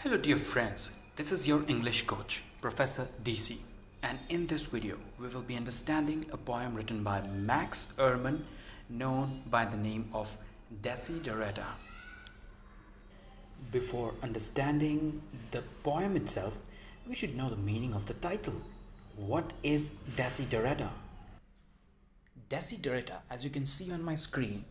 Hello dear friends, this is your English coach, Professor DC, and in this video we will be understanding a poem written by Max Ehrmann known by the name of Desiderata. Before understanding the poem itself, we should know the meaning of the title. What is Desiderata? Desiderata, as you can see on my screen,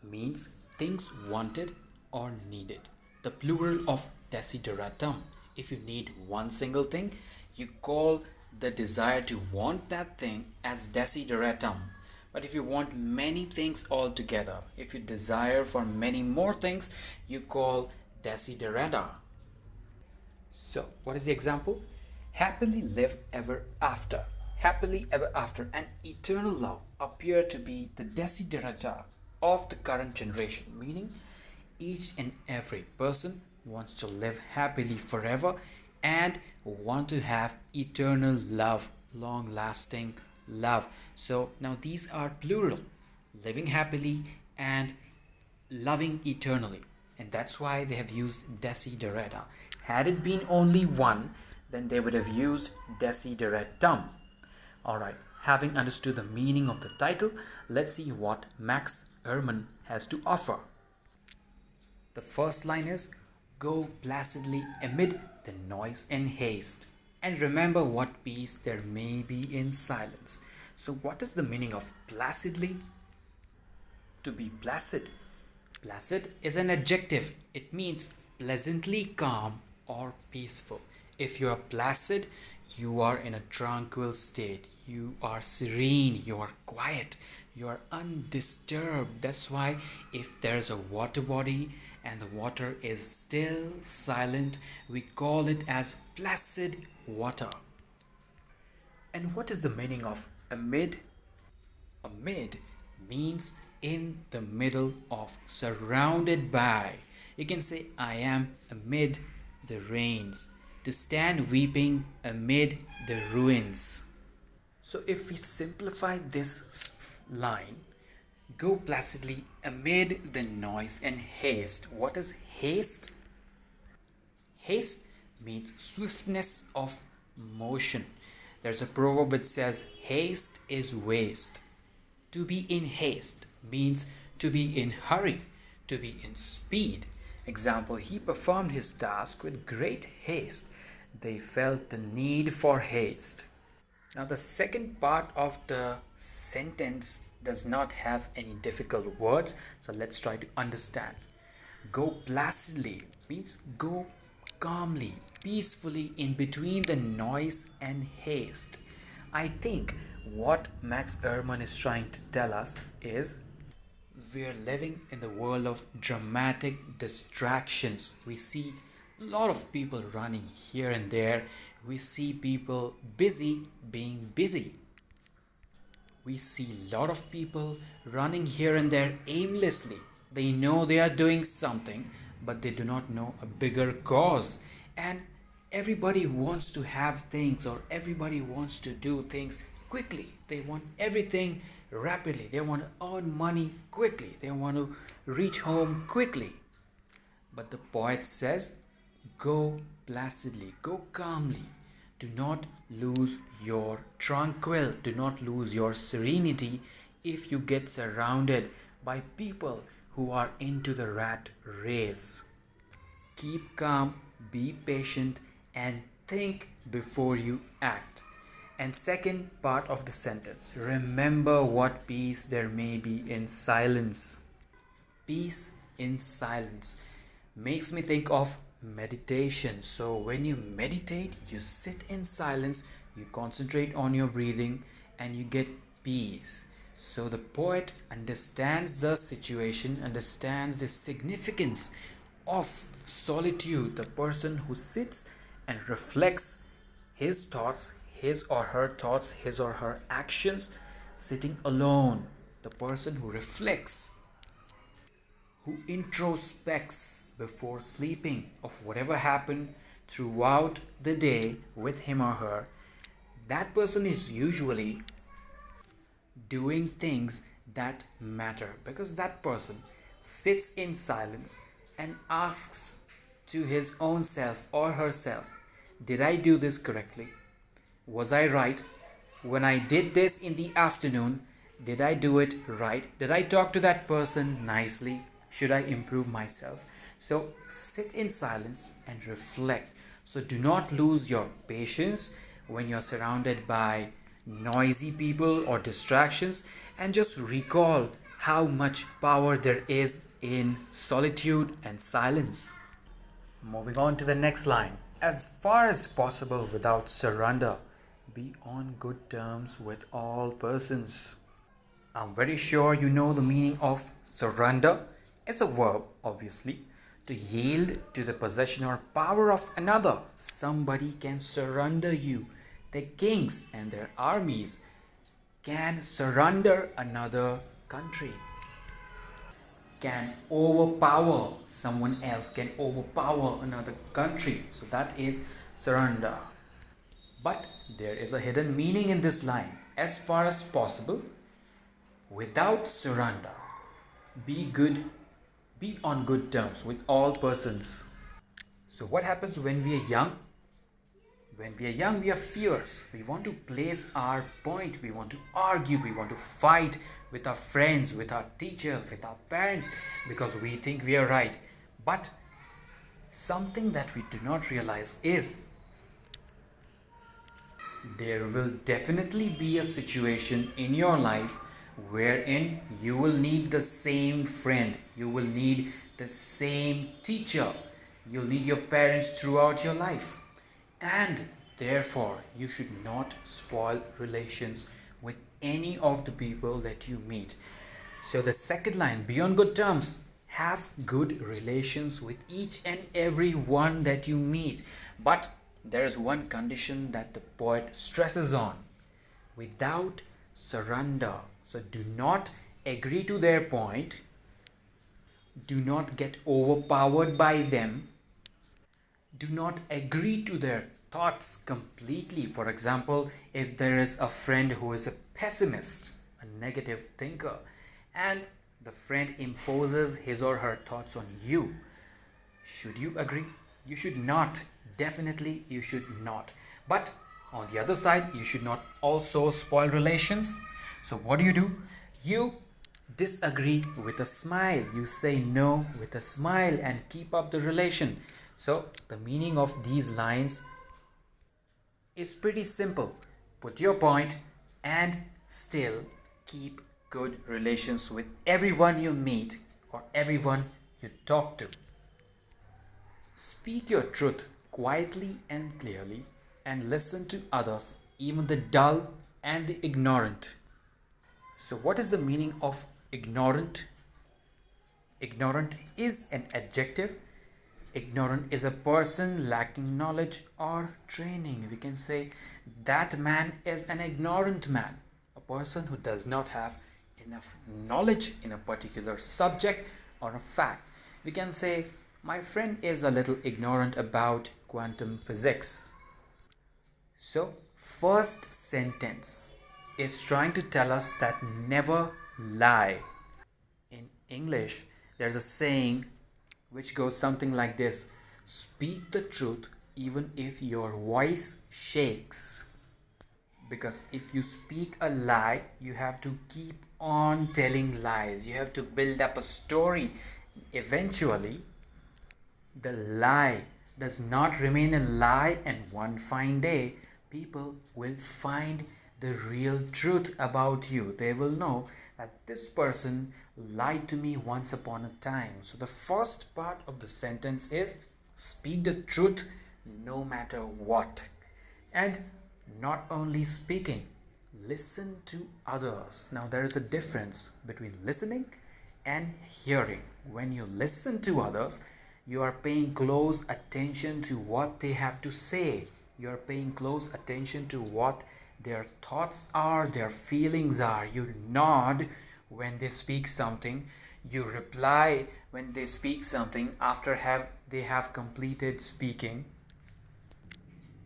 means things wanted or needed. The plural of desideratum. If you need one single thing, you call the desire to want that thing as desideratum. But if you want many things all together, if you desire for many more things, you call desiderata. So, what is the example? Happily live ever after. Happily ever after and eternal love appear to be the desiderata of the current generation, meaning each and every person wants to live happily forever and want to have eternal love, long lasting love. So now these are plural, living happily and loving eternally, and that's why they have used desiderata. Had it been only one, then they would have used desideratum. Alright, having understood the meaning of the title, let's see what Max Ehrmann has to offer. The first line is, go placidly amid the noise and haste, and remember what peace there may be in silence. So what is the meaning of placidly? To be placid. Placid is an adjective. It means pleasantly calm or peaceful. If you are placid, you are in a tranquil state. You are serene, you are quiet, you are undisturbed. That's why if there's a water body and the water is still silent, we call it as placid water. And what is the meaning of amid? Amid means in the middle of, surrounded by. You can say, I am amid the rains. To stand weeping amid the ruins. So if we simplify this line, go placidly amid the noise and haste. What is haste? Haste means swiftness of motion. There's a proverb which says, haste is waste. To be in haste means to be in hurry, to be in speed. Example, he performed his task with great haste. They felt the need for haste. Now the second part of the sentence does not have any difficult words, so let's try to understand. Go placidly means go calmly, peacefully in between the noise and haste. I think what Max Ehrmann is trying to tell us is we're living in the world of dramatic distractions. We see a lot of people running here and there. We see people busy being busy. We see a lot of people running here and there aimlessly. They know they are doing something, but they do not know a bigger cause. And everybody wants to have things, or everybody wants to do things quickly. They want everything rapidly. They want to earn money quickly. They want to reach home quickly. But the poet says, go placidly, go calmly. Do not lose your tranquil. Do not lose your serenity if you get surrounded by people who are into the rat race. Keep calm, be patient, and think before you act. And second part of the sentence, remember what peace there may be in silence. Peace in silence makes me think of meditation. So when you meditate, you sit in silence, you concentrate on your breathing, and you get peace. So the poet understands the situation, understands the significance of solitude. The person who sits and reflects his thoughts, his or her thoughts, his or her actions, sitting alone. The person who reflects, who introspects before sleeping of whatever happened throughout the day with him or her, that person is usually doing things that matter, because that person sits in silence and asks to his own self or herself, did I do this correctly? Was I right? When I did this in the afternoon, did I do it right? Did I talk to that person nicely? Should I improve myself? So sit in silence and reflect. So do not lose your patience when you're surrounded by noisy people or distractions, and just recall how much power there is in solitude and silence. Moving on to the next line. As far as possible without surrender, be on good terms with all persons. I'm very sure you know the meaning of surrender. It's a verb, obviously, to yield to the possession or power of another. Somebody can surrender you. The kings and their armies can surrender another country, can overpower someone else, can overpower another country. So that is surrender. But there is a hidden meaning in this line. As far as possible, without surrender, be on good terms with all persons. So what happens when we are young? When we are young, we are fierce. We want to place our point. We want to argue. We want to fight with our friends, with our teachers, with our parents, because we think we are right. But something that we do not realize is there will definitely be a situation in your life wherein you will need the same friend, you will need the same teacher, you'll need your parents throughout your life. And therefore, you should not spoil relations with any of the people that you meet. So the second line, be on good terms. Have good relations with each and every one that you meet. But there is one condition that the poet stresses on: without surrender. So do not agree to their point. Do not get overpowered by them. Do not agree to their thoughts completely. For example, if there is a friend who is a pessimist, a negative thinker, and the friend imposes his or her thoughts on you, should you agree? You should not. Definitely you should not. But on the other side, you should not also spoil relations. So what do? You disagree with a smile. You say no with a smile and keep up the relation. So the meaning of these lines is pretty simple. Put your point and still keep good relations with everyone you meet or everyone you talk to. Speak your truth quietly and clearly, and listen to others, even the dull and the ignorant. So what is the meaning of ignorant? Ignorant is an adjective. Ignorant is a person lacking knowledge or training. We can say that man is an ignorant man, a person who does not have enough knowledge in a particular subject or a fact. We can say my friend is a little ignorant about quantum physics. So first sentence is trying to tell us that never lie. In English, there's a saying which goes something like this: speak the truth even if your voice shakes. Because if you speak a lie, you have to keep on telling lies. You have to build up a story. Eventually, the lie does not remain a lie, and one fine day, people will find the real truth about you. They will know that this person lied to me once upon a time. So the first part of the sentence is speak the truth no matter what. And not only speaking, listen to others. Now there is a difference between listening and hearing. When you listen to others, you are paying close attention to what they have to say. You are paying close attention to what their thoughts are, their feelings are. You nod when they speak something. You reply when they speak something after they have completed speaking.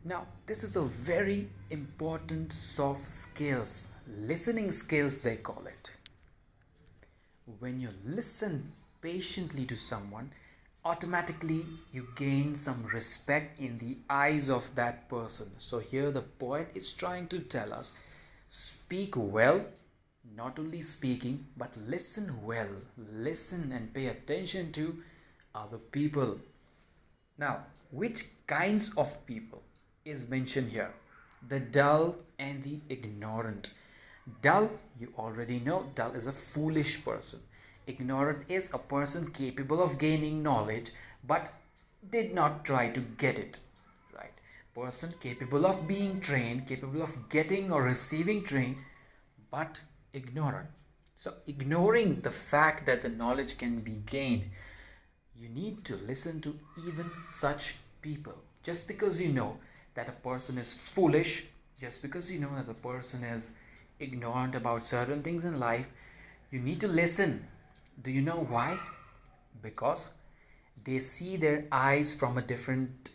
Now, this is a very important soft skills, listening skills they call it. When you listen patiently to someone, automatically you gain some respect in the eyes of that person. So here the poet is trying to tell us, speak well, not only speaking but listen well, listen and pay attention to other people. Now, which kinds of people is mentioned here? The dull and the ignorant. Dull, you already know, dull is a foolish person. Ignorant is a person capable of gaining knowledge but did not try to get it. Right? Person capable of being trained, capable of getting or receiving train, but ignorant. So, ignoring the fact that the knowledge can be gained, you need to listen to even such people. Just because you know that a person is foolish, just because you know that a person is ignorant about certain things in life, you need to listen. Do you know why? Because they see their eyes from a different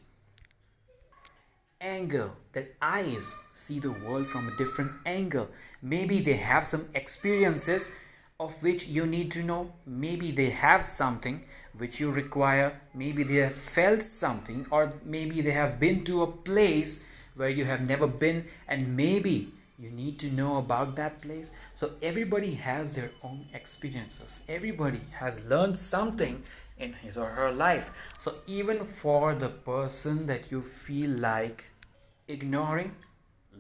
angle. Their eyes see the world from a different angle. Maybe they have some experiences of which you need to know. Maybe they have something which you require. Maybe they have felt something, or maybe they have been to a place where you have never been, and maybe you need to know about that place. So everybody has their own experiences. Everybody has learned something in his or her life. So even for the person that you feel like ignoring,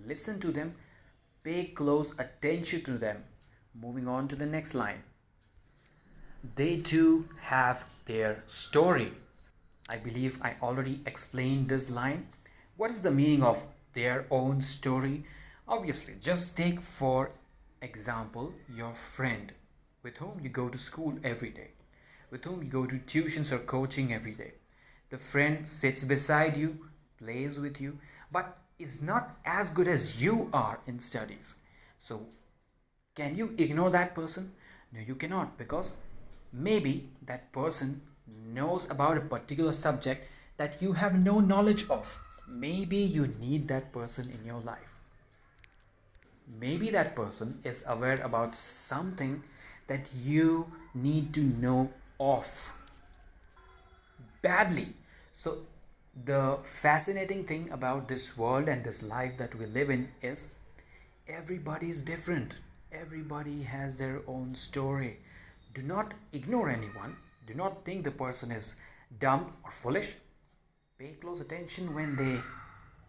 listen to them, pay close attention to them. Moving on to the next line. They too have their story. I believe I already explained this line. What is the meaning of their own story? Obviously, just take for example your friend with whom you go to school every day, with whom you go to tuitions or coaching every day. The friend sits beside you, plays with you, but is not as good as you are in studies. So, can you ignore that person? No, you cannot, because maybe that person knows about a particular subject that you have no knowledge of. Maybe you need that person in your life. Maybe that person is aware about something that you need to know of badly. So, the fascinating thing about this world and this life that we live in is everybody is different. Everybody has their own story. Do not ignore anyone. Do not think the person is dumb or foolish. Pay close attention when they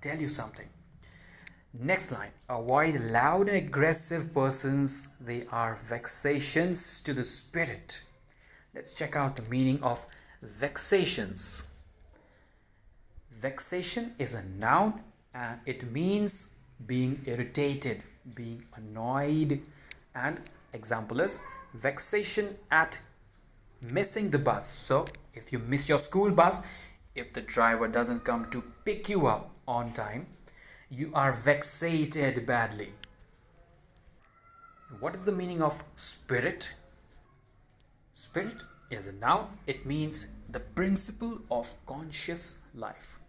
tell you something. Next line. Avoid loud and aggressive persons. They are vexations to the spirit. Let's check out the meaning of vexations. Vexation is a noun and it means being irritated, being annoyed. And example is vexation at missing the bus. So if you miss your school bus, if the driver doesn't come to pick you up on time, you are vexated badly. What is the meaning of spirit? Spirit is a noun. It means the principle of conscious life.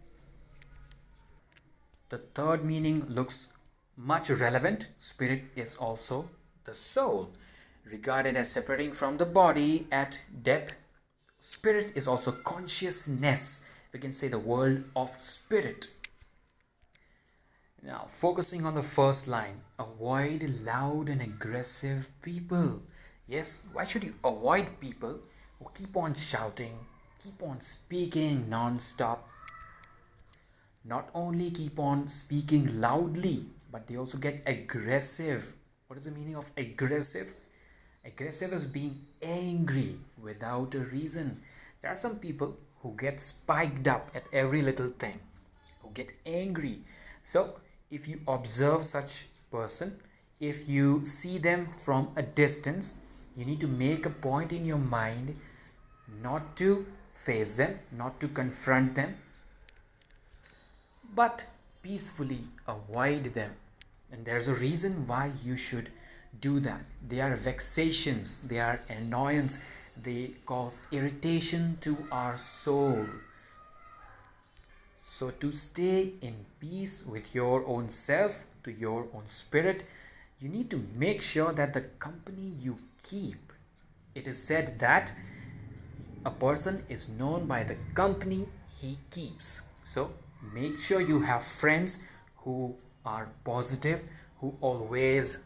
The third meaning looks much relevant. Spirit is also the soul, regarded as separating from the body at death. Spirit is also consciousness. We can say the world of spirit. Now, focusing on the first line, avoid loud and aggressive people. Yes, why should you avoid people who keep on shouting, keep on speaking non-stop? Not only keep on speaking loudly, but they also get aggressive. What is the meaning of aggressive? Aggressive is being angry without a reason. There are some people who get spiked up at every little thing, who get angry. So, if you observe such person, if you see them from a distance, you need to make a point in your mind not to face them, not to confront them, but peacefully avoid them. And there's a reason why you should do that. They are vexations, they are annoyance, they cause irritation to our soul. So to stay in peace with your own self, to your own spirit, you need to make sure that the company you keep, it is said that A person is known by the company he keeps. So make sure you have friends who are positive, who always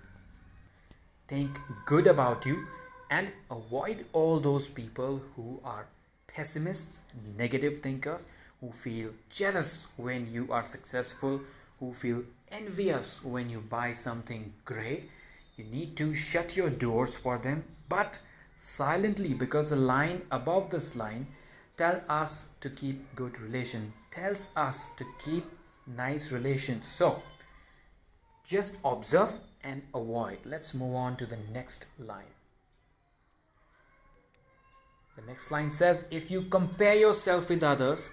think good about you, and avoid all those people who are pessimists, negative thinkers, who feel jealous when you are successful, who feel envious when you buy something great. You need to shut your doors for them, but silently, because the line above this line tell us to keep good relation, tells us to keep nice relations. So just observe and avoid. Let's move on to the next line. The next line says, if you compare yourself with others,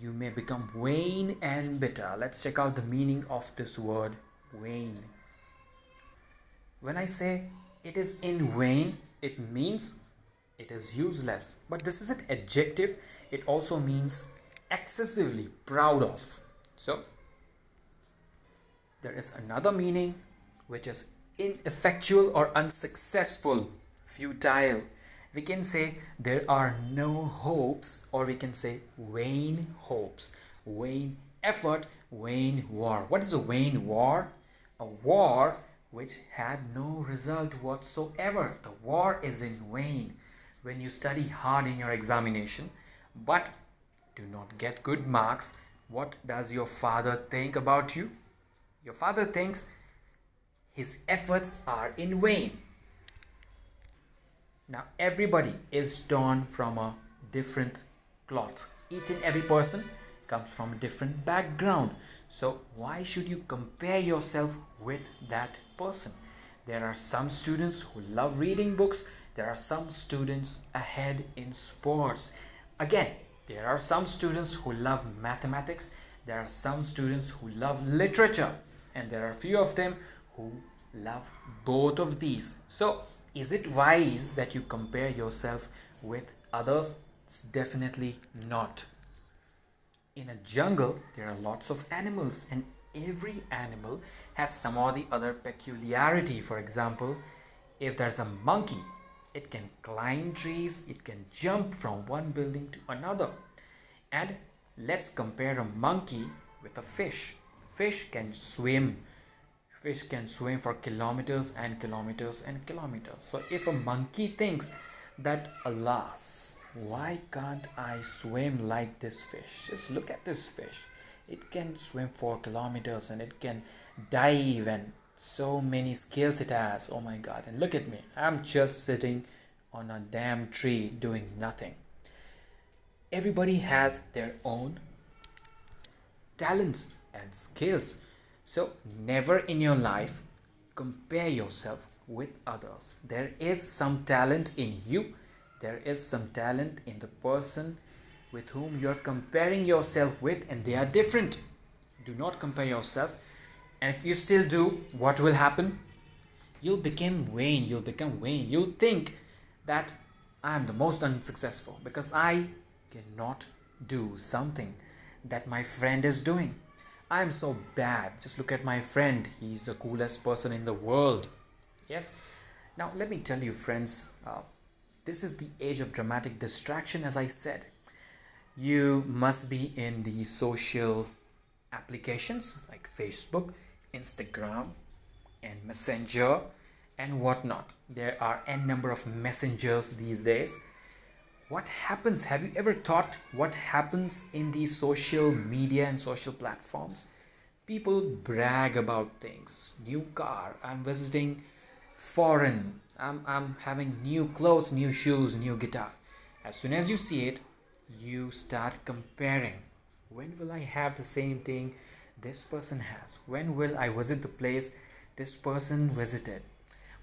you may become vain and bitter. Let's check out the meaning of this word vain. When I say it is in vain, it means it is useless. But this is an adjective. It also means excessively proud of. So there is another meaning, which is ineffectual or unsuccessful, futile. We can say there are no hopes, or we can say vain hopes, vain effort, vain war. What is a vain war? A war which had no result whatsoever. The war is in vain. When you study hard in your examination but do not get good marks, what does your father think about you? Your father thinks his efforts are in vain. Now everybody is torn from a different cloth. Each and every person comes from a different background. So why should you compare yourself with that person? There are some students who love reading books. There are some students ahead in sports. Again, there are some students who love mathematics. There are some students who love literature. And there are few of them who love both of these. So is it wise that you compare yourself with others? It's definitely not. In a jungle, there are lots of animals, and every animal has some or the other peculiarity. For example, if there's a monkey, it can climb trees, it can jump from one building to another. And let's compare a monkey with a fish. Fish can swim. Fish can swim for kilometers and kilometers and kilometers. So if a monkey thinks that, alas, why can't I swim like this fish? Just look at this fish. It can swim for kilometers and it can dive, and so many skills it has. Oh my god, and look at me. I'm just sitting on a damn tree doing nothing. Everybody has their own talents and skills. So never in your life compare yourself with others. There is some talent in you. There is some talent in the person with whom you're comparing yourself with, and they are different. Do not compare yourself. And if you still do, what will happen? You'll become vain. You'll think that I am the most unsuccessful because I cannot do something that my friend is doing. I am so bad. Just look at my friend. He's the coolest person in the world. Yes. Now let me tell you, friends, this is the age of dramatic distraction, as I said. You must be in the social applications like Facebook, Instagram, and Messenger, and whatnot. There are n number of messengers these days. What happens? Have you ever thought what happens in these social media and social platforms? People brag about things. New car. I'm visiting foreign. I'm having new clothes, new shoes, new guitar. As soon as you see it, you start comparing. When will I have the same thing this person has? When will I visit the place this person visited?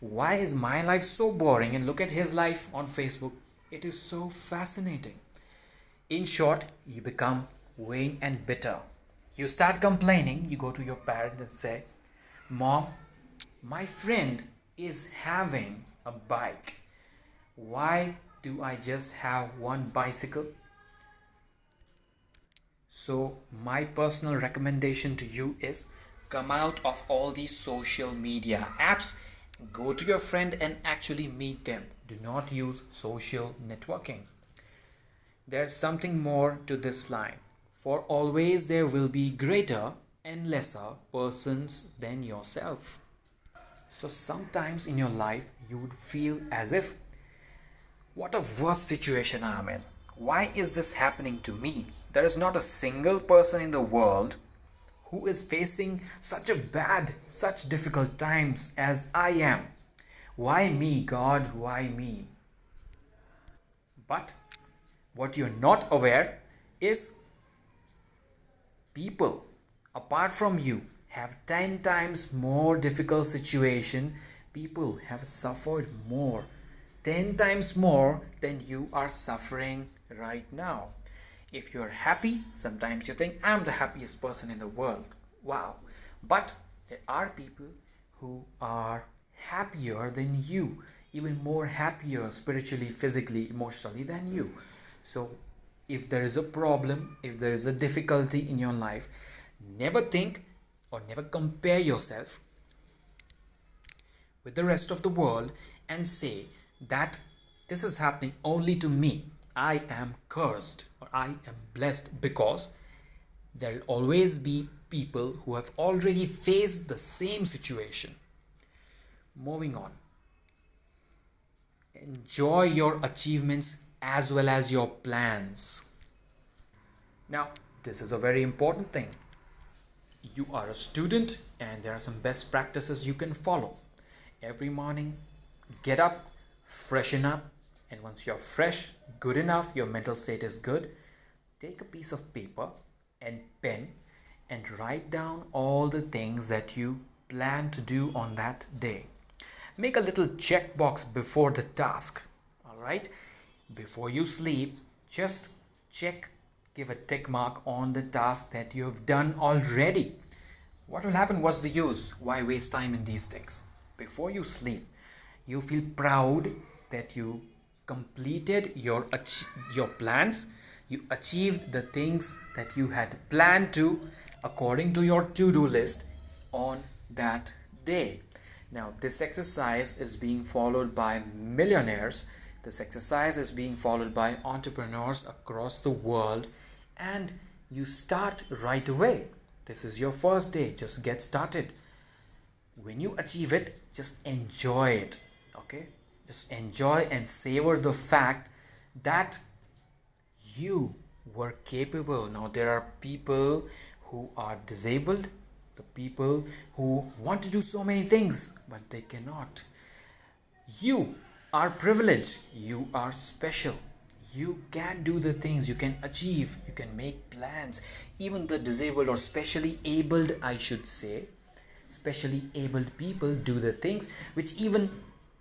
Why is my life so boring? And look at his life on Facebook. It is so fascinating. In short, you become vain and bitter. You start complaining. You go to your parents and say, Mom, my friend is having a bike. Why do I just have one bicycle? So my personal recommendation to you is come out of all these social media apps. Go to your friend and actually meet them. Do not use social networking. There's something more to this line. For always there will be greater and lesser persons than yourself. So sometimes in your life you would feel as if, what a worst situation I am in. Why is this happening to me? There is not a single person in the world who is facing such a bad, such difficult times as I am. Why me, God? Why me? But what you're not aware is people apart from you have 10 times more difficult situation. People have suffered more, 10 times more than you are suffering right now. If you're happy, sometimes you think I'm the happiest person in the world. Wow. But there are people who are happier than you, even more happier spiritually, physically, emotionally than you. So if there is a problem, if there is a difficulty in your life, never think or never compare yourself with the rest of the world and say that this is happening only to me. I am cursed or I am blessed, because there will always be people who have already faced the same situation. Moving on. Enjoy your achievements as well as your plans. Now, this is a very important thing. You are a student and there are some best practices you can follow. Every morning, get up, freshen up, and once you're fresh, good enough, your mental state is good, take a piece of paper and pen and write down all the things that you plan to do on that day. Make a little checkbox before the task. Alright? Before you sleep, just check, give a tick mark on the task that you have done already. What will happen? What's the use? Why waste time in these things? Before you sleep, you feel proud that you completed your plans. You achieved the things that you had planned to according to your to-do list on that day. Now, this exercise is being followed by millionaires. This exercise is being followed by entrepreneurs across the world, and you start right away. This is your first day. Just get started. When you achieve it, just enjoy it. Okay? Just enjoy and savor the fact that you were capable. Now, there are people who are disabled, the people who want to do so many things, but they cannot. You are privileged. You are special. You can do the things, you can achieve, you can make plans. Even the disabled or specially abled, I should say, specially abled people do the things which even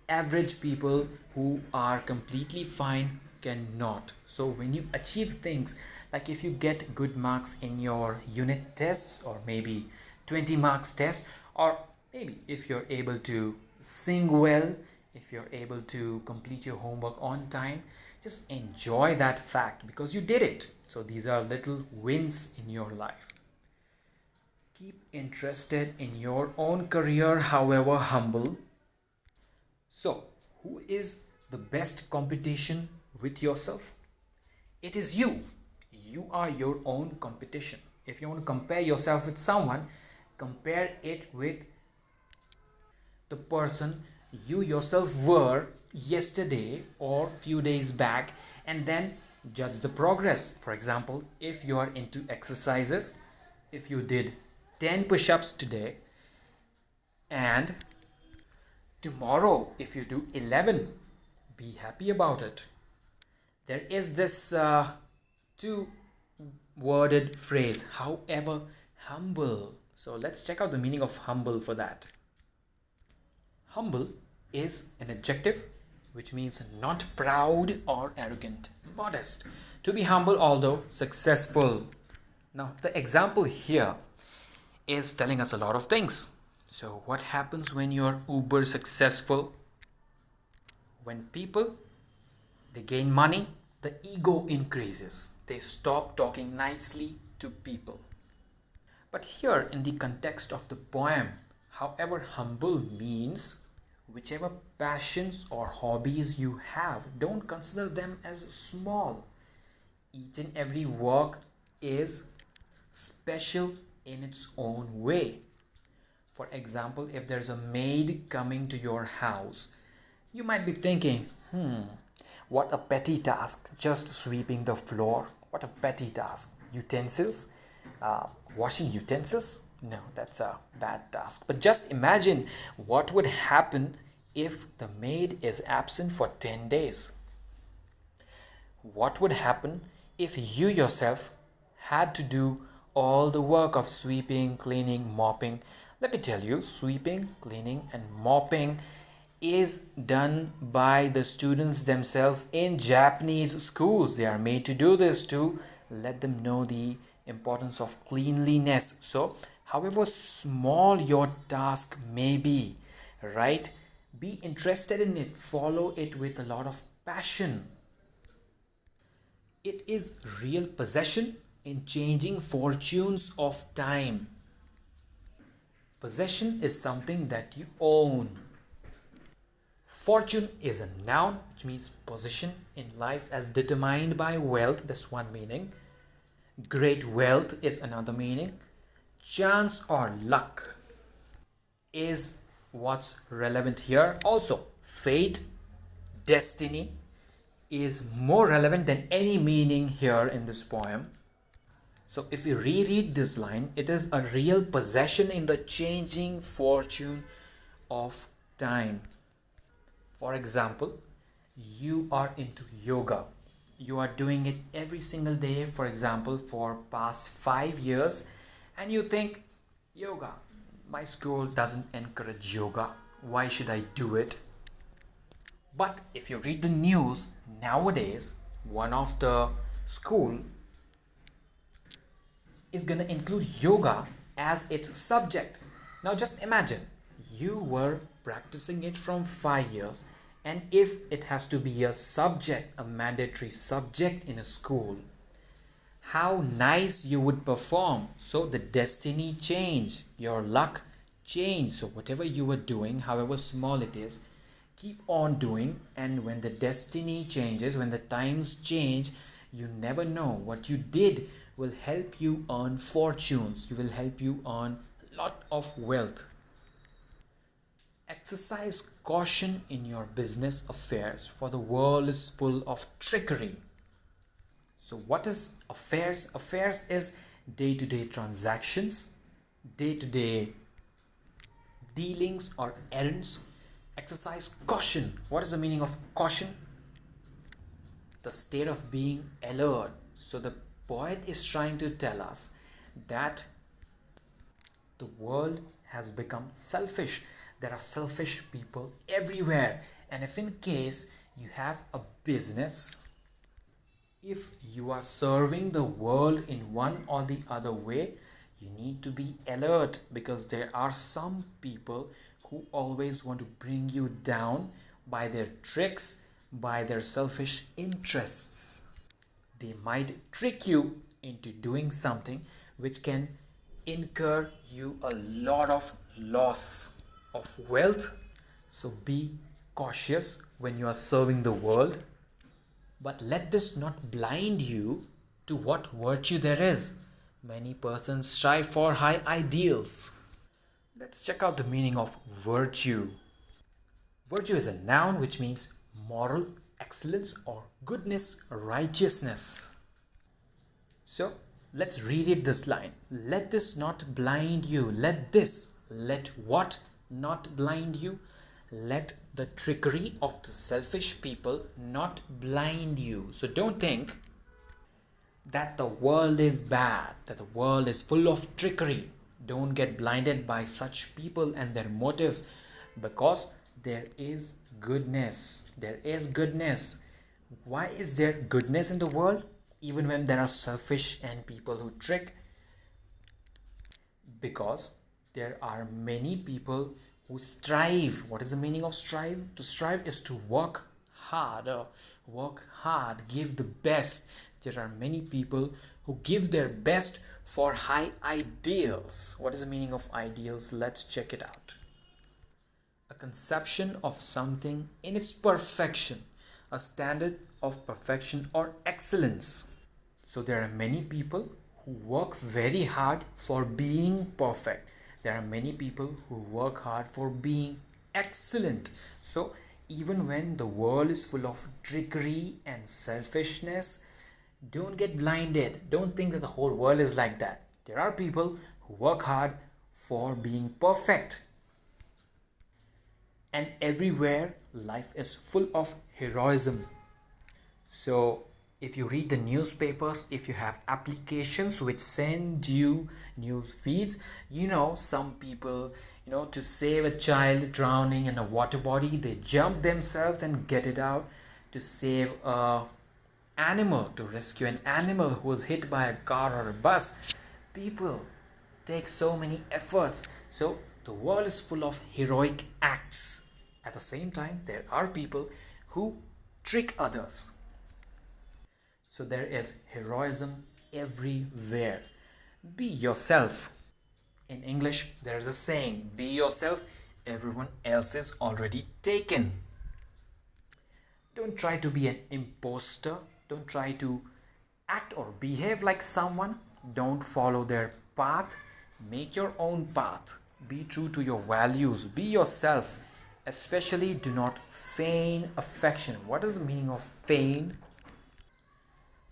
average people who are completely fine cannot. So when you achieve things, like if you get good marks in your unit tests, or maybe 20 marks test, or maybe if you're able to sing well, if you're able to complete your homework on time, just enjoy that fact because you did it. So these are little wins in your life. Keep interested in your own career, however humble. So, who is the best competition with yourself? It is you. You are your own competition. If you want to compare yourself with someone, compare it with the person you yourself were yesterday or few days back, and then judge the progress. For example, if you are into exercises, if you did 10 push-ups today, and tomorrow if you do 11, be happy about it. There is this two-worded phrase, however humble. So let's check out the meaning of humble for that. Humble is an adjective which means not proud or arrogant, modest. To be humble although successful. Now the example here is telling us a lot of things. So what happens when you're uber successful? When people, they gain money, the ego increases. They stop talking nicely to people. But here in the context of the poem, however humble means whichever passions or hobbies you have, don't consider them as small. Each and every work is special in its own way. For example, if there's a maid coming to your house, you might be thinking, what a petty task, just sweeping the floor. What a petty task. Utensils? Washing utensils? No, that's a bad task. But just imagine what would happen if the maid is absent for 10 days. What would happen if you yourself had to do all the work of sweeping, cleaning, mopping? Let me tell you, sweeping, cleaning, and mopping is done by the students themselves in Japanese schools. They are made to do this to let them know the importance of cleanliness. So, however small your task may be, right? Be interested in it, follow it with a lot of passion. It is real possession in changing fortunes of time. Possession is something that you own. Fortune is a noun, which means position in life as determined by wealth. That's one meaning. Great wealth is another meaning. Chance or luck is what's relevant here. Also, fate, destiny is more relevant than any meaning here in this poem. So if you reread this line, it is a real possession in the changing fortune of time. For example, you are into yoga. You are doing it every single day, for example, for past 5 years, and you think, yoga, my school doesn't encourage yoga. Why should I do it? But if you read the news nowadays, one of the school is going to include yoga as its subject. Now just imagine you were practicing it from 5 years, and if it has to be a subject, a mandatory subject in a school, how nice you would perform. So the destiny changed, your luck changed. So whatever you were doing, however small it is, keep on doing, and when the destiny changes, when the times change, you never know what you did will help you earn fortunes. You will help you earn a lot of wealth. Exercise caution in your business affairs, for the world is full of trickery. So what is affairs? Affairs is day-to-day transactions, day-to-day dealings or errands. Exercise caution. What is the meaning of caution? The state of being alert. So the poet is trying to tell us that the world has become selfish. There are selfish people everywhere. And if in case you have a business, if you are serving the world in one or the other way, you need to be alert, because there are some people who always want to bring you down by their tricks, by their selfish interests. They might trick you into doing something which can incur you a lot of loss of wealth. So be cautious when you are serving the world. But let this not blind you to what virtue there is. Many persons strive for high ideals. Let's check out the meaning of virtue. Virtue is a noun which means moral excellence or goodness, righteousness. So let's reread this line. Let this not blind you. Let what not blind you? Let the trickery of the selfish people not blind you. So don't think that the world is bad, that the world is full of trickery. Don't get blinded by such people and their motives, because there is goodness. There is goodness. Why is there goodness in the world even when there are selfish and people who trick? Because there are many people who strive. What is the meaning of strive? To strive is to work hard, give the best. There are many people who give their best for high ideals. What is the meaning of ideals? Let's check it out. A conception of something in its perfection, a standard of perfection or excellence. So there are many people who work very hard for being perfect. There are many people who work hard for being excellent. So even when the world is full of trickery and selfishness, don't get blinded. Don't think that the whole world is like that. There are people who work hard for being perfect. And everywhere life is full of heroism. So if you read the newspapers, if you have applications which send you news feeds, some people, to save a child drowning in a water body, they jump themselves and get it out. To save a animal, to rescue an animal who was hit by a car or a bus, people take so many efforts. So the world is full of heroic acts. At the same time, there are people who trick others. So there is heroism everywhere. Be yourself. In English, there is a saying, be yourself, everyone else is already taken. Don't try to be an imposter. Don't try to act or behave like someone. Don't follow their path. Make your own path. Be true to your values. Be yourself. Especially do not feign affection. What is the meaning of feign?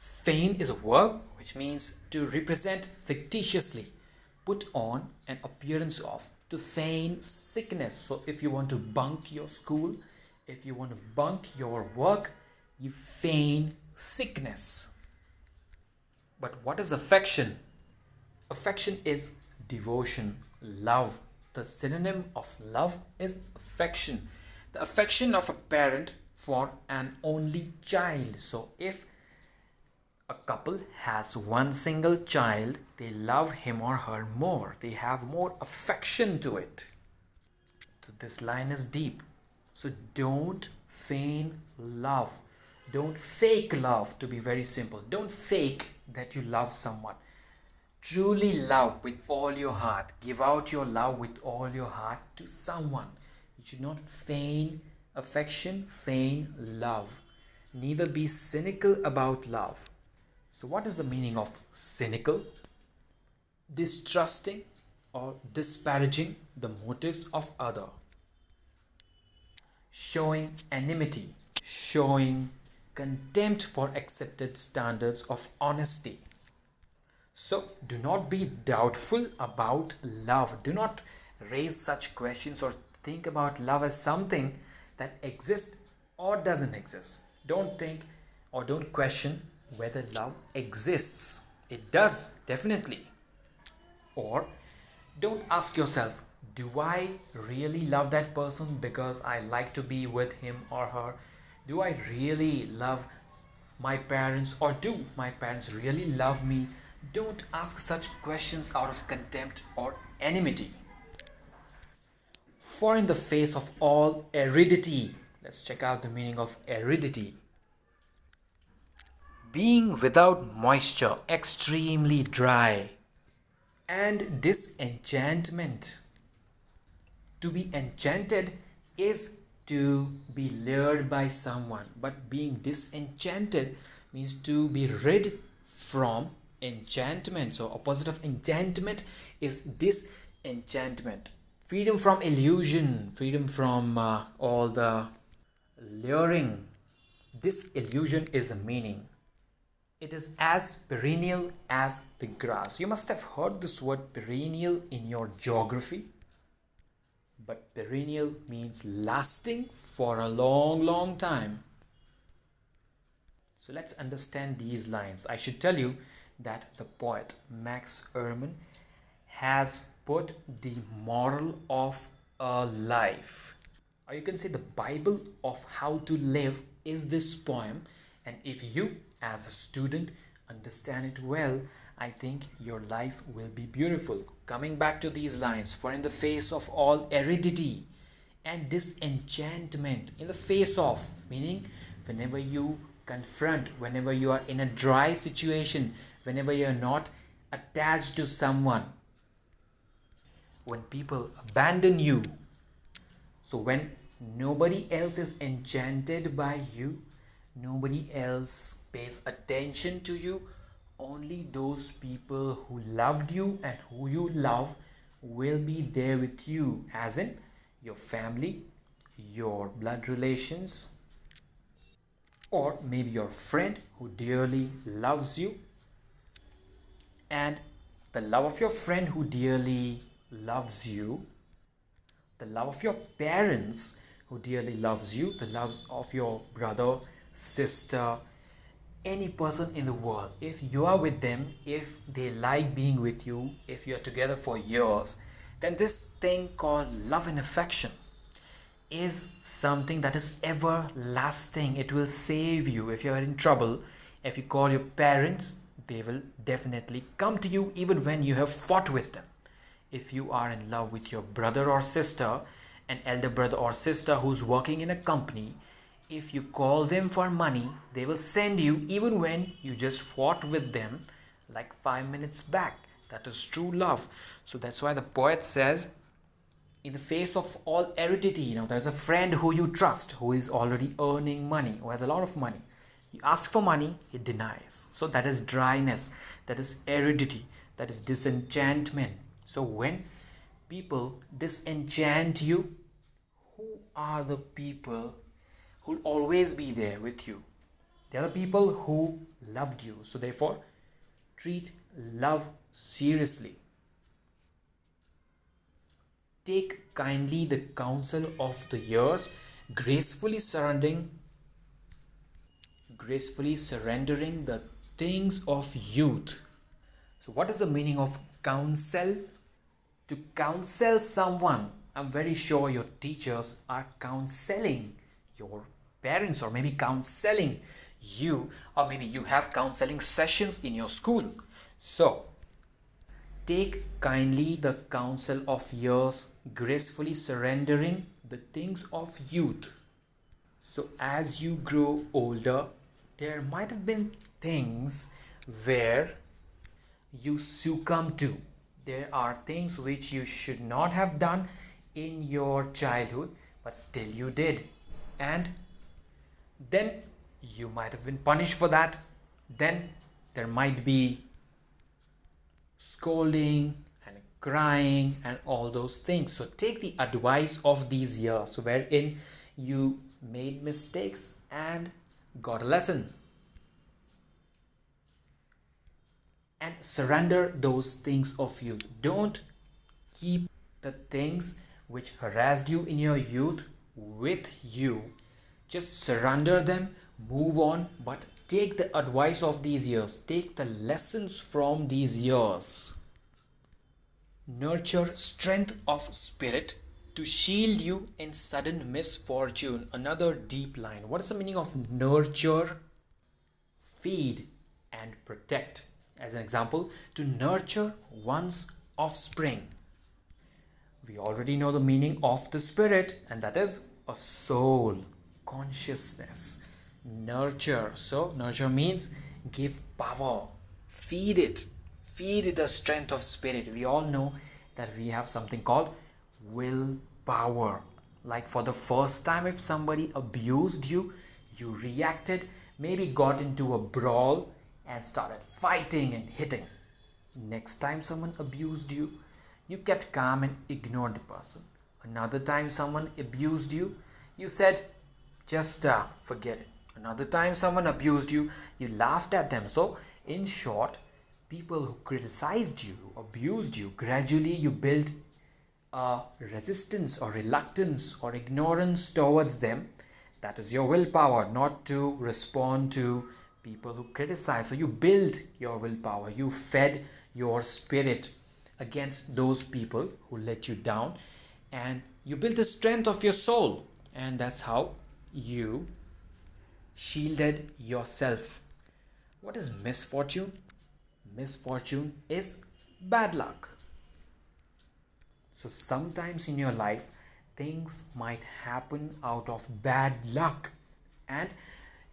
Feign is a verb which means to represent fictitiously, put on an appearance of, to feign sickness. So if you want to bunk your school, if you want to bunk your work, you feign sickness. But what is affection? Affection is devotion, love. The synonym of love is affection. The affection of a parent for an only child. So if a couple has one single child, they love him or her more. They have more affection to it. So this line is deep. So don't feign love. Don't fake love, to be very simple. Don't fake that you love someone. Truly love with all your heart. Give out your love with all your heart to someone. You should not feign affection, feign love. Neither be cynical about love. So what is the meaning of cynical? Distrusting or disparaging the motives of other. Showing enmity, showing contempt for accepted standards of honesty. So do not be doubtful about love. Do not raise such questions or think about love as something that exists or doesn't exist. Don't think or don't question whether love exists. It does, definitely. Or don't ask yourself, do I really love that person because I like to be with him or her? Do I really love my parents, or do my parents really love me? Don't ask such questions out of contempt or enmity. For in the face of all aridity, let's check out the meaning of aridity. Being without moisture, extremely dry. And disenchantment. To be enchanted is to be lured by someone, but being disenchanted means to be rid from enchantment. So opposite of enchantment is disenchantment. Freedom from illusion, freedom from all the luring. Disillusion is the meaning. It is as perennial as the grass. You must have heard this word perennial in your geography. But perennial means lasting for a long time. So let's understand these lines. I should tell you that the poet Max Ehrmann has put the moral of a life, or you can say the Bible of how to live, is this poem. And if you as a student understand it well, I think your life will be beautiful. Coming back to these lines, for in the face of all aridity and disenchantment, in the face of, meaning whenever you confront, whenever you are in a dry situation, whenever you are not attached to someone, when people abandon you, so when nobody else is enchanted by you, nobody else pays attention to you, only those people who loved you and who you love will be there with you, as in your family, your blood relations, or maybe your friend who dearly loves you. And the love of your friend who dearly loves you, the love of your parents who dearly loves you, the love of your brother, sister, any person in the world, if you are with them, if they like being with you, if you are together for years, then this thing called love and affection is something that is everlasting. It will save you if you are in trouble. If you call your parents, they will definitely come to you even when you have fought with them. If you are in love with your brother or sister, an elder brother or sister who's working in a company, if you call them for money, they will send you even when you just fought with them like 5 minutes back. That is true love. So that's why the poet says, in the face of all aridity, there's a friend who you trust, who is already earning money, who has a lot of money. You ask for money, he denies. So that is dryness, that is aridity, that is disenchantment. So when people disenchant you, who are the people who will always be there with you? They are the people who loved you. So therefore, treat love seriously. Take kindly the counsel of the years, gracefully surrendering the things of youth. So what is the meaning of counsel? To counsel someone, I'm very sure your teachers are counseling your parents, or maybe counseling you, or maybe you have counseling sessions in your school. So take kindly the counsel of years, gracefully surrendering the things of youth. So as you grow older, there might have been things where you succumb to. There are things which you should not have done in your childhood, but still you did. And then you might have been punished for that. Then there might be scolding and crying and all those things. So take the advice of these years wherein you made mistakes and got a lesson, and surrender those things of youth. Don't keep the things which harassed you in your youth with you. Just surrender them, move on, but take the advice of these years, take the lessons from these years. Nurture strength of spirit to shield you in sudden misfortune. Another deep line. What is the meaning of nurture? Feed and protect. As an example, to nurture one's offspring. We already know the meaning of the spirit, and that is a soul, consciousness. Nurture. So nurture means give power, feed it, feed the strength of spirit. We all know that we have something called willpower. Like for the first time, if somebody abused you, you reacted, maybe got into a brawl and started fighting and hitting. Next time someone abused you, you kept calm and ignored the person. Another time someone abused you, you said, just forget it. Another time someone abused you, you laughed at them. So, in short, people who criticized you, abused you, gradually you built a resistance or reluctance or ignorance towards them. That is your willpower, not to respond to people who criticize. So you build your willpower, you fed your spirit against those people who let you down, and you build the strength of your soul, and that's how you shielded yourself. What is misfortune? Misfortune is bad luck. So sometimes in your life, things might happen out of bad luck, and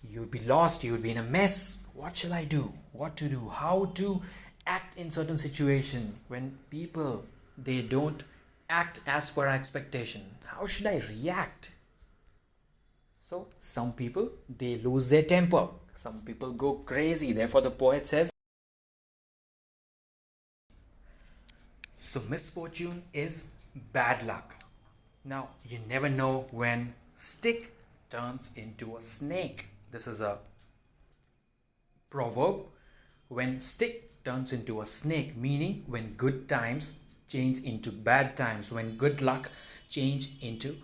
you'll be lost, you'll be in a mess. What shall I do? What to do? How to act in certain situation when people, they don't act as per expectation? How should I react? So some people, they lose their temper. Some people go crazy. Therefore the poet says, So misfortune is bad luck. Now, you never know when stick turns into a snake. This is a proverb. When stick turns into a snake, meaning when good times change into bad times, when good luck change into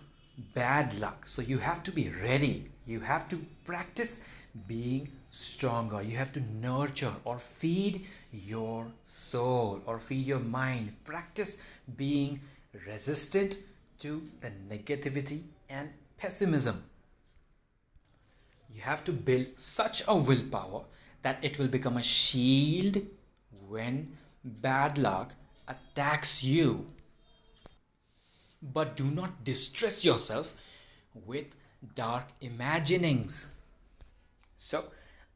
bad luck. So you have to be ready. You have to practice being stronger. You have to nurture or feed your soul or feed your mind. Practice being resistant to the negativity and pessimism. You have to build such a willpower that it will become a shield when bad luck attacks you. But do not distress yourself with dark imaginings. So,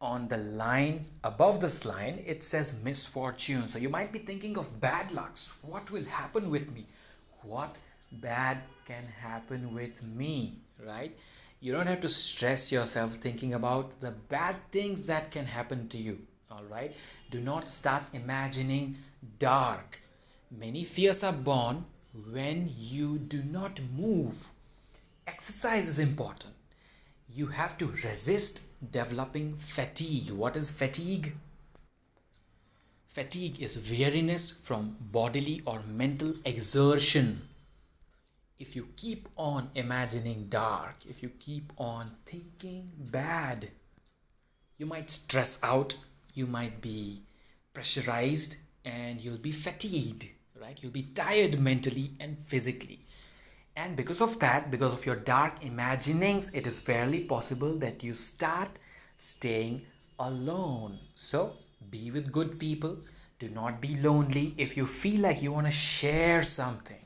on the line above this line, it says misfortune. So, you might be thinking of bad lucks. What will happen with me? What bad can happen with me? Right? You don't have to stress yourself thinking about the bad things that can happen to you. Alright? Do not start imagining dark. Many fears are born when you do not move. Exercise is important. You have to resist developing fatigue. What is fatigue? Fatigue is weariness from bodily or mental exertion. If you keep on imagining dark, if you keep on thinking bad, you might stress out, you might be pressurized, and you'll be fatigued, right? You'll be tired mentally and physically. And because of that, because of your dark imaginings, it is fairly possible that you start staying alone. So be with good people. Do not be lonely. If you feel like you want to share something,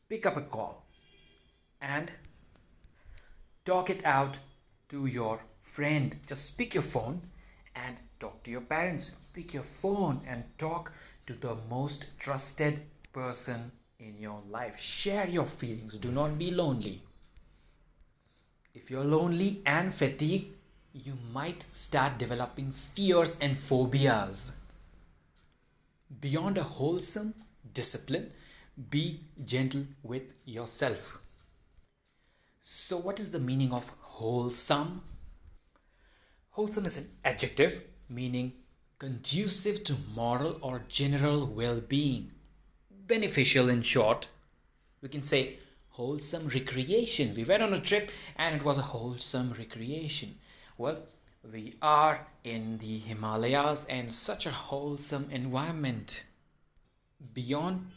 pick up a call and talk it out to your friend. Just pick your phone and talk to your parents. Pick your phone and talk to the most trusted person in your life. Share your feelings. Do not be lonely. If you're lonely and fatigued, you might start developing fears and phobias. Beyond a wholesome discipline, be gentle with yourself. So, what is the meaning of wholesome? Wholesome is an adjective meaning conducive to moral or general well being. Beneficial, in short. We can say wholesome recreation. We went on a trip and it was a wholesome recreation. Well, we are in the Himalayas and such a wholesome environment. Beyond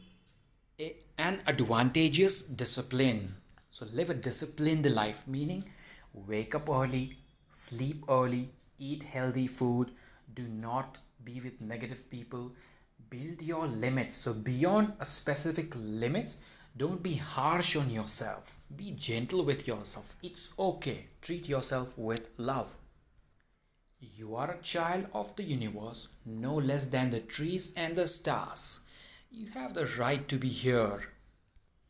an advantageous discipline. So live a disciplined life, meaning wake up early, sleep early, eat healthy food, do not be with negative people, build your limits. So beyond a specific limits, don't be harsh on yourself. Be gentle with yourself. It's okay. Treat yourself with love. You are a child of the universe, no less than the trees and the stars. You have the right to be here.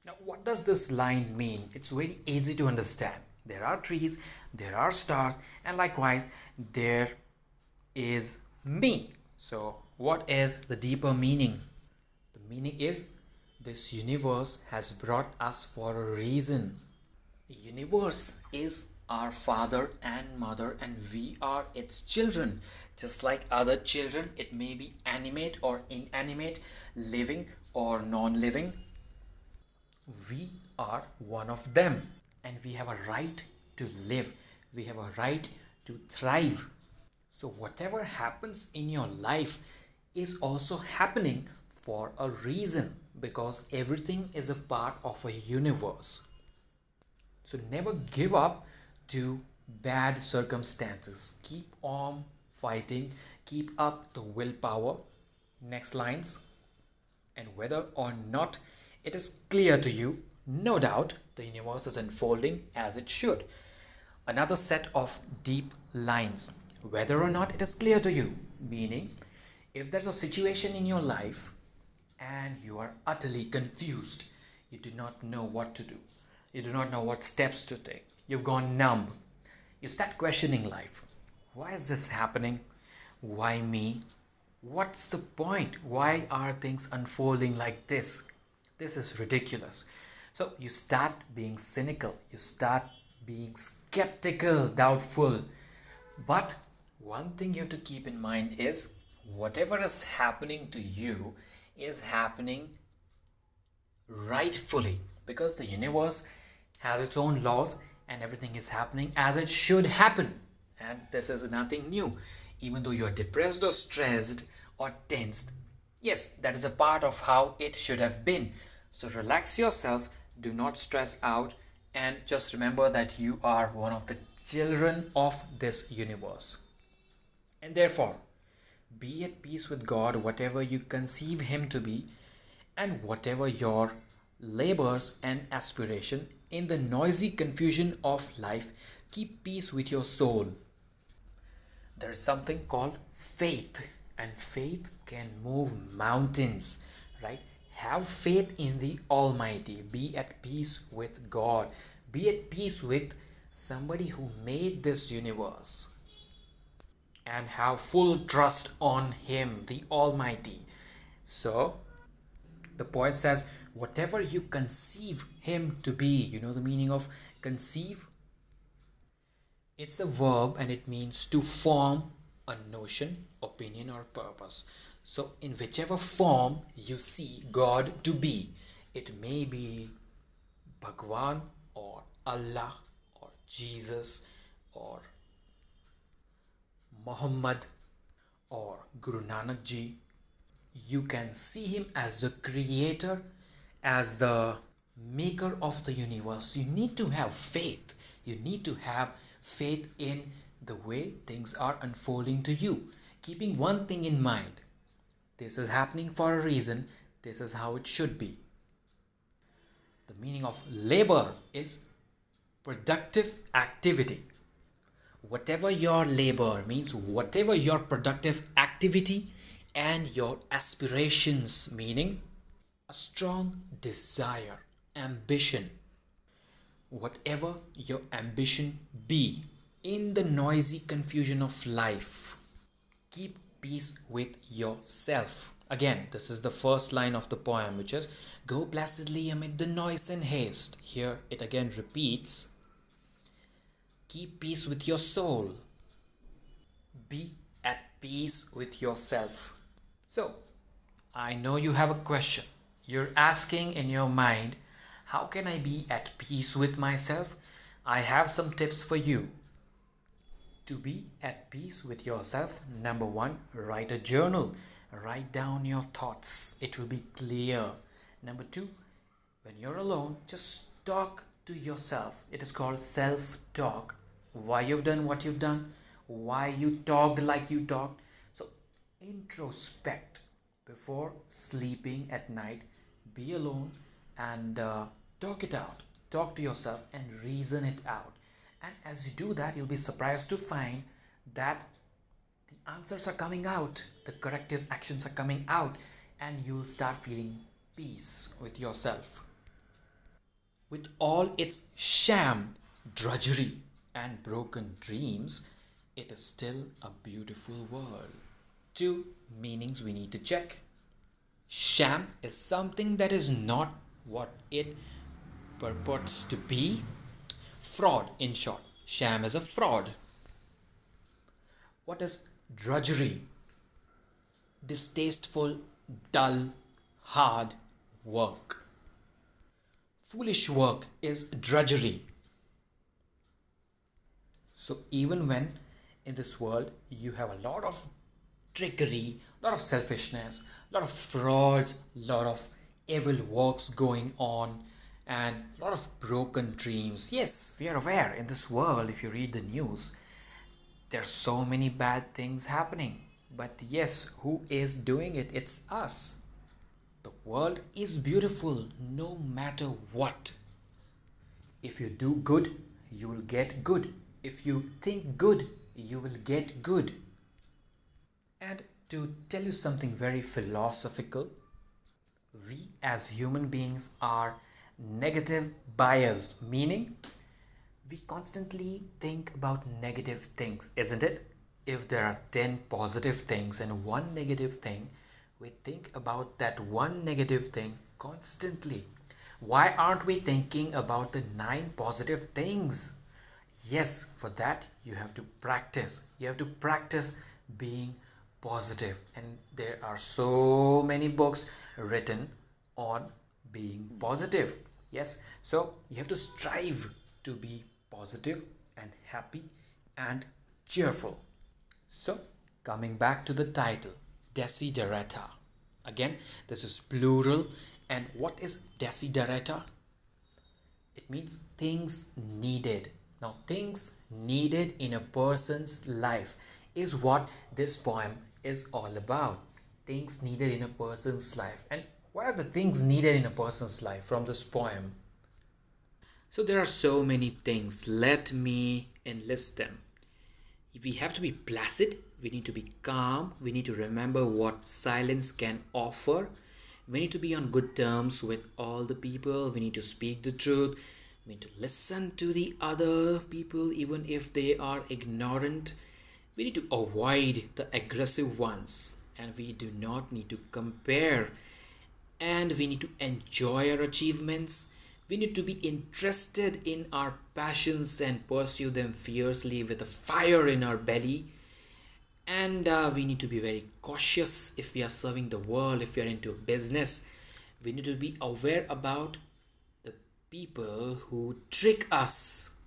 Now, what does this line mean? It's very easy to understand. There are trees, there are stars, and likewise, there is me. So, what is the deeper meaning? The meaning is this universe has brought us for a reason. The universe is our father and mother, and we are its children. Just like other children, it may be animate or inanimate, living or non-living. We are one of them, and we have a right to live. We have a right to thrive. So whatever happens in your life is also happening for a reason, because everything is a part of a universe. So never give up to bad circumstances. Keep on fighting. Keep up the willpower. Next lines. And whether or not it is clear to you, no doubt the universe is unfolding as it should. Another set of deep lines. Whether or not it is clear to you, meaning if there's a situation in your life and you are utterly confused, you do not know what to do, you do not know what steps to take, you've gone numb, you start questioning life. Why is this happening? Why me? What's the point? Why are things unfolding like this? This is ridiculous. So you start being cynical, you start being skeptical, doubtful. But one thing you have to keep in mind is whatever is happening to you is happening rightfully, because the universe has its own laws and everything is happening as it should happen. And this is nothing new. Even though you're depressed or stressed or tensed, yes, that is a part of how it should have been. So relax yourself, do not stress out, and just remember that you are one of the children of this universe. And therefore, be at peace with God, whatever you conceive Him to be, and whatever your labors and aspiration in the noisy confusion of life, keep peace with your soul. There is something called faith, and faith can move mountains, right? Have faith in the Almighty. Be at peace with God. Be at peace with somebody who made this universe, and have full trust on Him, the Almighty. So, the poet says, whatever you conceive Him to be, you know the meaning of conceive? It's a verb and it means to form a notion, opinion, or purpose. So, in whichever form you see God to be, it may be Bhagwan or Allah or Jesus or Muhammad or Guru Nanak Ji, you can see him as the creator, as the maker of the universe. You need to have faith. You need to have faith in the way things are unfolding to you. Keeping one thing in mind, this is happening for a reason, this is how it should be. The meaning of labor is productive activity. Whatever your labor means, whatever your productive activity and your aspirations, meaning a strong desire, ambition, whatever your ambition be, in the noisy confusion of life, keep peace with yourself. Again, this is the first line of the poem, which is go placidly amid the noise and haste. Here it again repeats, keep peace with your soul. Be at peace with yourself. So, I know you have a question. You're asking in your mind, how can I be at peace with myself? I have some tips for you. To be at peace with yourself, number one, write a journal. Write down your thoughts. It will be clear. Number two, when you're alone, just talk to yourself. It is called self-talk. Why you've done what you've done, why you talked like you talked. So introspect before sleeping at night. Be alone and talk it out. Talk to yourself and reason it out. And as you do that, you'll be surprised to find that the answers are coming out, the corrective actions are coming out, and you'll start feeling peace with yourself. With all its sham, drudgery, and broken dreams, it is still a beautiful world. Two meanings we need to check. Sham is something that is not what it purports to be. Fraud, in short. Sham is a fraud. What is drudgery? Distasteful, dull, hard work. Foolish work is drudgery. So even when in this world you have a lot of trickery, a lot of selfishness, a lot of frauds, a lot of evil works going on, and a lot of broken dreams. Yes, we are aware in this world, if you read the news, there are so many bad things happening. But yes, who is doing it? It's us. The world is beautiful no matter what. If you do good, you will get good. If you think good, you will get good. And to tell you something very philosophical, we as human beings are negative biased, meaning we constantly think about negative things, isn't it? if there are 10 positive things and one negative thing, we think about that one negative thing constantly. Why aren't we thinking about the 9 positive things? Yes, for that you have to practice. You have to practice being positive. And there are so many books written on being positive. Yes, so you have to strive to be positive and happy and cheerful. So, coming back to the title, Desiderata. Again, this is plural. And what is Desiderata? It means things needed. Now, things needed in a person's life is what this poem is all about. Things needed in a person's life. And what are the things needed in a person's life from this poem? So, there are so many things. Let me enlist them. We have to be placid, we need to be calm, we need to remember what silence can offer, we need to be on good terms with all the people, we need to speak the truth, we need to listen to the other people even if they are ignorant, we need to avoid the aggressive ones, and we do not need to compare, and we need to enjoy our achievements. We need to be interested in our passions and pursue them fiercely with a fire in our belly. And we need to be very cautious if we are serving the world, if we are into business. We need to be aware about the people who trick us.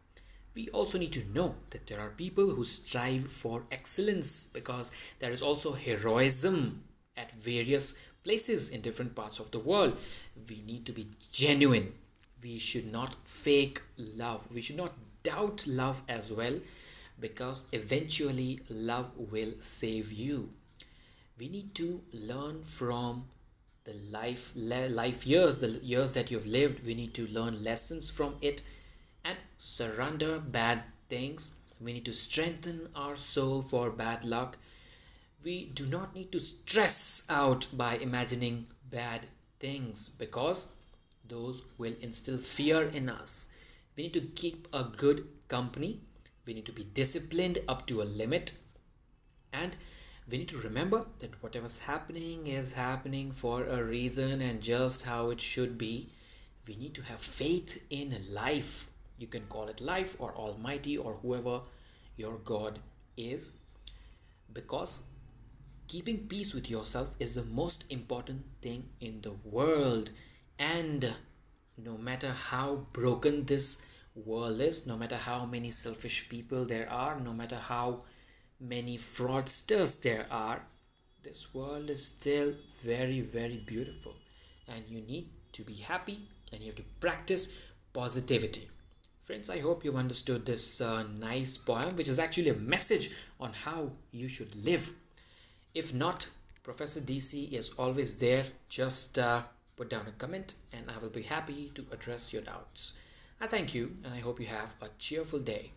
We also need to know that there are people who strive for excellence, because there is also heroism at various places in different parts of the world. We need to be genuine. We should not fake love. We should not doubt love as well, because eventually love will save you. We need to learn from the life years, the years that you've lived. We need to learn lessons from it and surrender bad things. We need to strengthen our soul for bad luck. We do not need to stress out by imagining bad things, because those will instill fear in us. We need to keep a good company. We need to be disciplined up to a limit. And we need to remember that whatever's happening is happening for a reason and just how it should be. We need to have faith in life. You can call it life or Almighty or whoever your God is, because keeping peace with yourself is the most important thing in the world. And no matter how broken this world is, no matter how many selfish people there are, no matter how many fraudsters there are, this world is still very, very beautiful. And you need to be happy, and you have to practice positivity. Friends, I hope you've understood this nice poem, which is actually a message on how you should live. If not, Professor DC is always there. Just put down a comment and I will be happy to address your doubts. I thank you, and I hope you have a cheerful day.